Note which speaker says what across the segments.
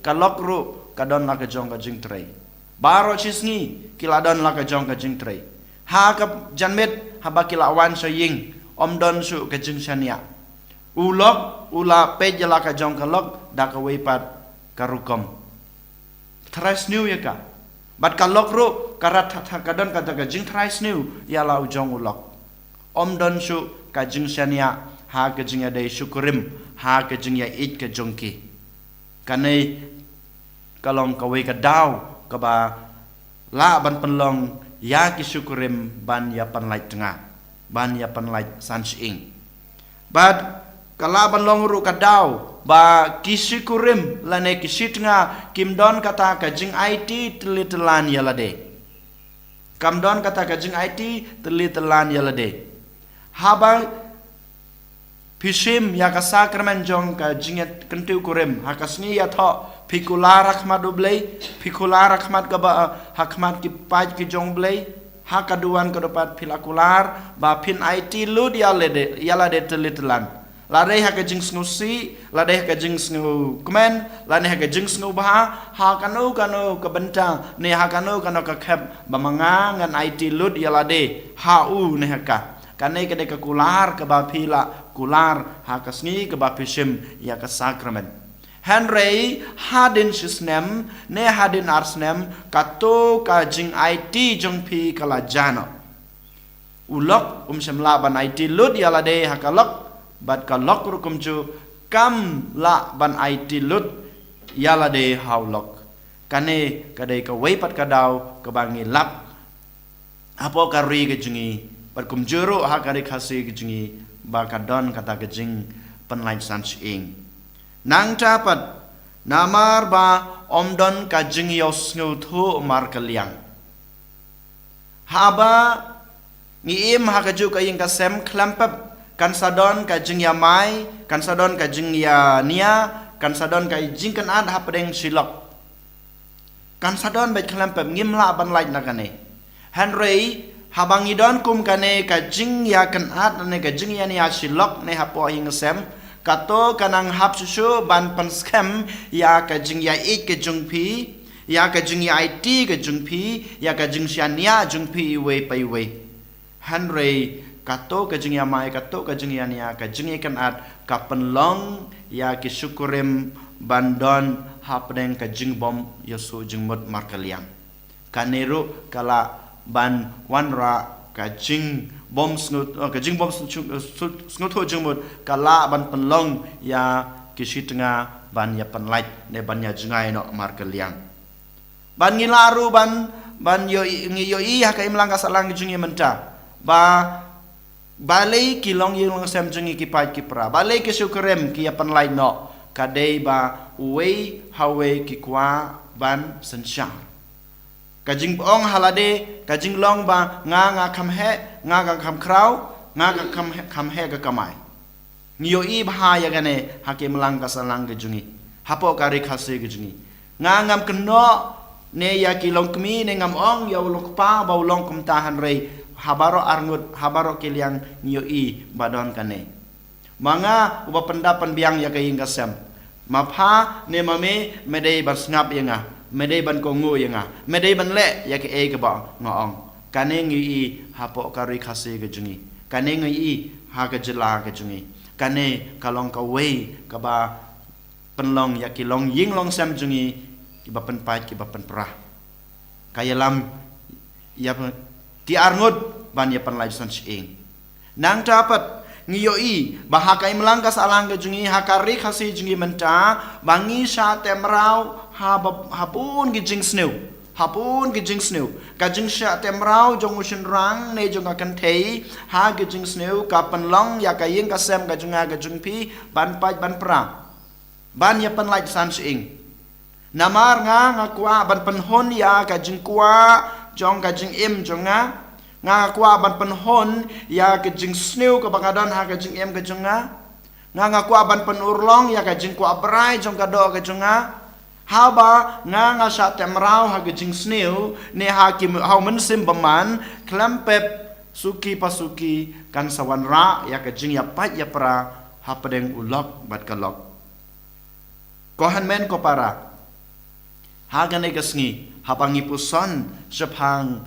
Speaker 1: kalok ru kadon la ka jong ka jing trai baro chisngi kiladon la ka jong ka jing trai ha ka janmet ha ba kilawan so ying omdon su ka jing shania ulok ula pe jala ka jong ka lok da ka weipat karukom thrais new ya ka bat kalok ru karat kadon ka ka jing thrais new ya la ujong ulok omdon su ka jing shania ha ka jing ya dei syukurim ha ka jing ya it ka jongki kanai kalong ka wei ka daw ka ba la ban penlong ya ki syukurim ban ya panlai tengah ban ya panlai sanching bad kala ban long ru ka daw ba ki syukurim lane ki sitnga kimdon kata ka jing IT telitelan ya lade kamdon kata ka jing IT telitelan ya lade haba pishim ya ka sakramen jong ka jinget kentu kurim hakasni ya tho pikula rahmat dublei pikula rahmat ka ba hakmat ki paj ki jong blei hakaduan ka dapat pilakular ba pin IT lud ya lade telitelan lade ha ka jing snusi lade ka jing snu kmen lade ha ka jing snu ba ha kanu ka benta ne ha kanu ka khap ba manga ngan IT lud ya lade ha u ne ha ka kanai ka de ka kular ka ba pila kular ha kasni ka ba pishim ya ka sakramen Henry hadin shisnem ne hadin arsnem kato ka jing IT jong pi kala jano ulok semla ban IT lut ya la de ha kalok bat kalok rukum ju kam la ban IT lut ya la de haulok kane ka de ka wei pat ka daw ka bangi lap apo ka ri ka jingi pat kum juro ha ka ri khasi ka jingi ba ka don kata ka jing panlain san ing nang tapat namar ba omdon ka jing yos ngu thu mar kaliang haba ngi im ha ka ju ka ing ka sem klampap kan sadon ka jing ya mai kan sadon ka jing ya nia kan sadon ka jing kan ad ha pedeng silok kan sadon bet klampap ngim la ban lai na kane Henry habang idon kum kane ka jing ya kan ad ne ka jing ya nia silok ne ha po ing sem kato kanang hap susu ban pan scam ya ka jing ya ik ke jung pi ya ka jing ya IT ke jung pi ya ka jing siania jung pi we pai we Henry kato ka jing ya mai kato ka jing ya nia ka jing ikan at ka penlong ya ki syukurim bandon hapdeng ka jing bom yasu jing mut markaliang kaneru kala ban wanra ka jing bom snut ka jing bom snut ho jengmut kala ban penlong ya kisitnga ban ya penlait ne ban ya jengai no markaliang ban ngilaru ban yo i ha ka imlang ka salang jengi menta ba balai kilong yung sem jengi ki pai ki pra balai ki syukrem ki ya penlait no kadai ba wei hawe ki kwa ban sensha kajing ong halade kajing long ba nga kham he nga kham kraw nga kham he ka kamai ngiyo i bha ya gane hakim lang ka salang ke jungi hapo kari khase ke jungi nga ngam kno ne ya ki long kmi ne ngam ong ya ulok pa ba ulong kum tahan rei habaro arngut habaro kiliang ngiyo i badon kane manga uba pendapan biang ya kai ngasam mapha ne mame medei bas ngap ya nga medei ban ko ngu ya nga medei ban le ya ke e ke ba ngong kane ngi i hapo kari khase ke jungi kane ngi i ha ke jela ke jungi kane kalong ka wei ka ba penlong ya ki long ying long sam jungi ki ba pen pai ki ba pen pra kaya lam ya ti arngut ban ya pen lai san ing nang dapat ngiyo i bahakai melangkas alang ke jungi hakari khasi jungi menta bangi sha temrau hapun ki jing sneu hapun ki jing sneu ka jing sha temrau jong usin rang ne jong akan thei ha ki jing sneu ka penlong ya ka ying ka sem ka junga ka jungpi ban pai ban pra ban ya pan lai san ing namar nga kwa ban penhon ya ka jing kwa jong ka jing im jonga nga kwa ban penhon ya ke jing sneu ke bangadan ha ke jing em ke jonga nga kwa ban penurlong ya ke jing kwa brai jong ka do ke jonga haba nga sa temrau ha ke jing sneu ne ha ki ha mensim baman klampep suki pasuki kan sawan ra ya ke jing ya pat ya pra ha pedeng ulok bat kalok kohan men ko para hagan egasngi habangi puson sepang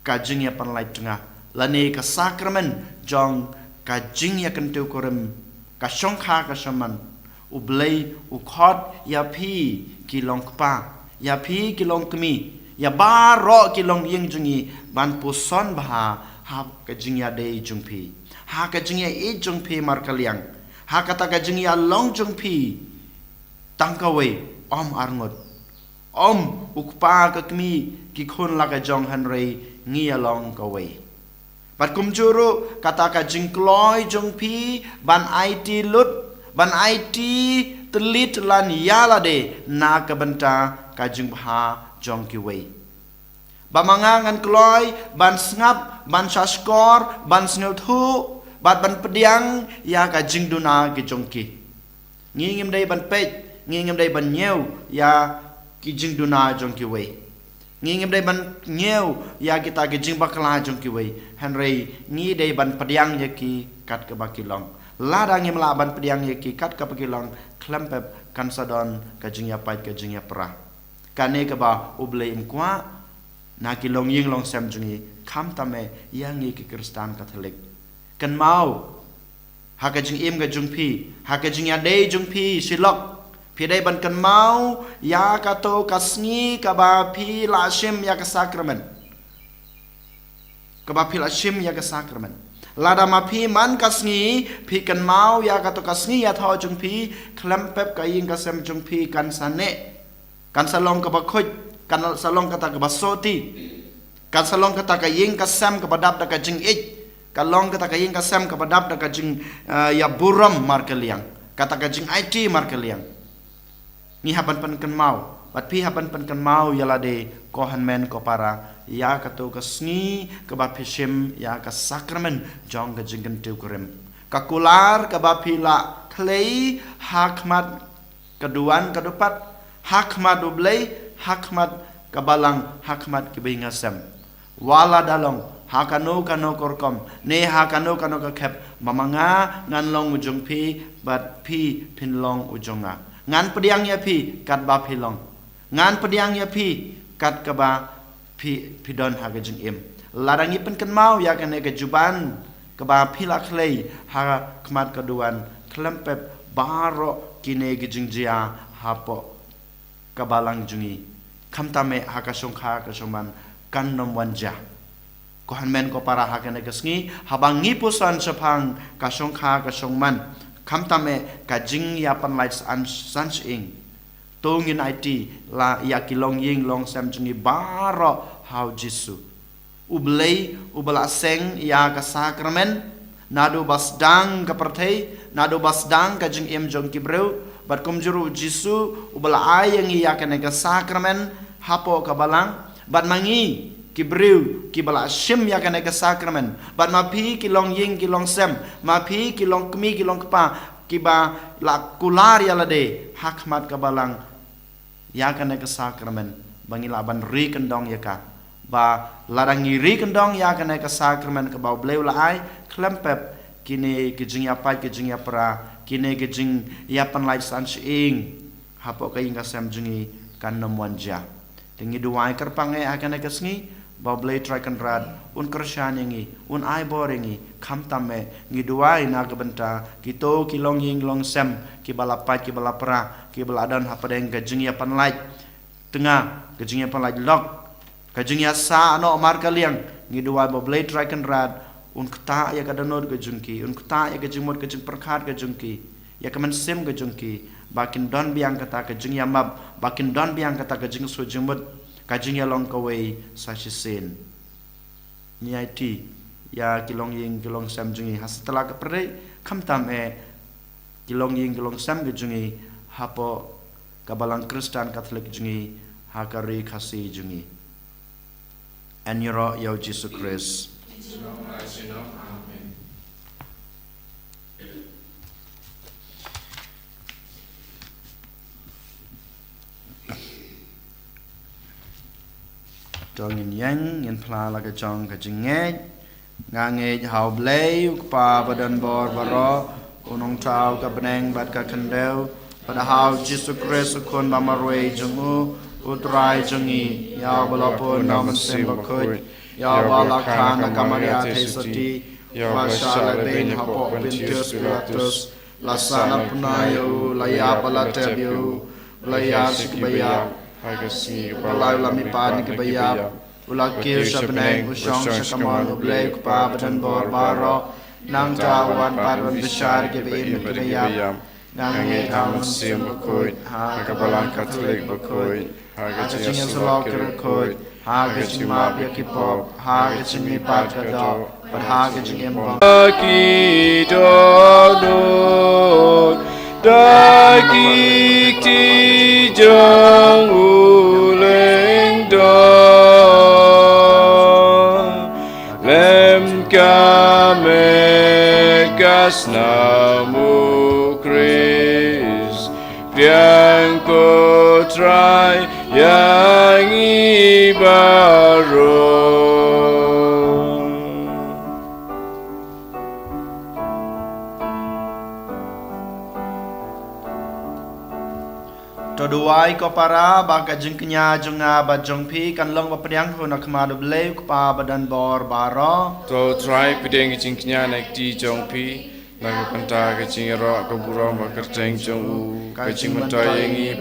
Speaker 1: kajing ya panlai tengah lani ka sakramen jong kajing ya kentu korem ka songkha ka saman ublei ukhot ya phi kilong kpa ya phi kilong kmi ya baro kilong ying jungi ban puson bah ha kajing ya dei jung phi ha kajing ya e jung phi mar kaliang ha kata kajing ya long jung phi tangkawe om arngot om ukpa ka kmi ki khon la ka jong han rei ngi along kawe pat kumjuru kata ka jingkloi jong phi ban IT lut ban IT telit lan yala de na ka banta ka jing bha jong ki we bamanga ngan kloi ban snap ban saskor ban sneu thu bat ban pediang ya ka jing duna ki jong ki ngi ngim dei ban pej ngi ngim dei ban nyeu ya ki jing duna jong ki we ngi ngim dei ban nyeu ya kita ki jing bakla jong ki we henry ngi dei ban pediang ya ki kat ke bakilong lada ngim la ban pediang ya ki kat ke bakilong klempep kan sadon ka jing ya pai ka jing ya pra kane ka ba uble im kwa na ki long ying long sem jungi kham tame yang ngi ki kristan katolik kan mau ha ka jing im ga jung phi ha ka jing ya dei jung phi silok phi dei ban kan mau ya ka to ka sngi ka ba phi la shim ya ka sakramen ka ba phi la shim ya ka sakramen lada ma phi man ka sngi phi kan mau ya ka to ka sngi ya tho jung phi klam pep ka ying ka sem jung phi kan sane kan salong ka ba khoj kan salong ka ta ka ba soti kan salong ka ta ka ying ka sem ka badap da ka jing ich kalong ka ta ka ying ka sem ka badap da ka jing ya buram mar ka liang kata ka jing IT mar ka liang ni haban pan kan mau pat pi haban pan kan mau yala de ko han men ko para ya ka to ka sngi ka ba phishim ya ka sakramen jong ka jing kan tu krem ka kular ka ba phi la klei hakmat keduan kedupat hakmat ublei hakmat kabalang hakmat kibingasem wala dalong hakano kano korkom ne hakano kano ka khep mamanga ngan long ujung phi bat phi pinlong ujonga ngan pediang ya phi kat ba phi long ngan pediang ya phi kat ka ba phi pidon hagajing im larangi pen kan mau ya kan ke juban ka ba phi la khlei ha khmat kaduan klempep baro kine gijing jia hapo kabalang jungi khamtame hakasong kha kasoman kannom wanja kohan men ko para hakane kasngi habangi pusan sapang kasong kha kasong man khamtame ka jing ya pan lights an sans ing tongin IT la ya kilong ying long sam jungi baro how jisu ublei ubala seng ya ka sakramen nadu basdang ka perthei nadu basdang ka jing em jong kibreu bat kumjuru jisu ubala ayang iya kene ka sakramen hapo ka balang bat mangi kibriu kibala shim ya kene ka sakramen bat mapi kilong ying kilong sem mapi kilong kmi kilong kpa kiba la kular ya lade hakmat ka balang ya kene ka sakramen bangila ban ri kendong ya ka ba larangi ri kendong ya kene ka sakramen ka ba bleu la ai klempep kini kijing ya pai kijing ya pra kine gejing yapan lai san ing hapo ka inga sam jungi kan namwanja tingi duai kerpange akan ekasngi bablei try kan rad un kershaningi un ai boringi khamtame ngi duai na gabenta kito kilong ying long sam ki balapai ki balapra ki baladan hapadeng gejing yapan lai tengah gejing yapan lai lok gejing ya sa no mar kaliang ngi duai bablei try kan rad un kta ya kadanod ke jungki un kta ya ke jingmot ke jing perkhat ke jungki ya kaman sem ke jungki bakin don biang kata ke jing yamab bakin don biang kata ke jing so jingmot ka jing ya long ka wei sa shisen ni IT ya kilong ying kilong sam jungi hasatala ka pre khamtam e kilong ying kilong sam ke jungi hapo kabalang kristan katolik jungi hakari khasi jungi anyro ya Jesus Christ Trong nhìn pla là cái trong cái chừng nghe ngang hào blei pa badan bor baro unong trao ka beneng bat ka kandel pada hau Jesus Christ kon bamarwe jungu utrai jungi ya balapo nam sembakoi ya balakana kamaria tesati ya bashala ben hapo Pontius Pilatus lasana punayo laya balatabio laya sikbaya
Speaker 2: Hagasi
Speaker 1: balai lami pan kibaya ulakir sabneng usong sakaman ublay kupa badan barbaro nang tawan padwan besar kibim kibaya Nangi ang sim bakoi, hagabalang Katolik bakoi, hagacing salok bakoi, hagacing mabya kipop, hagacing mipat kado, but hagacing embang.
Speaker 2: Dagi dono, dagi ti jang uleng do, lem kame gas namu. Yang ko try yang ibaro
Speaker 1: Toduai ko para baka jengknya junga bajong pi kan long bapriang huna kemadu bleu kupa badan bor baro
Speaker 2: to try pideng jingknya nek di jong pi Lagu penta kecing ero kaburo makerteng jong u kecing mentoyengi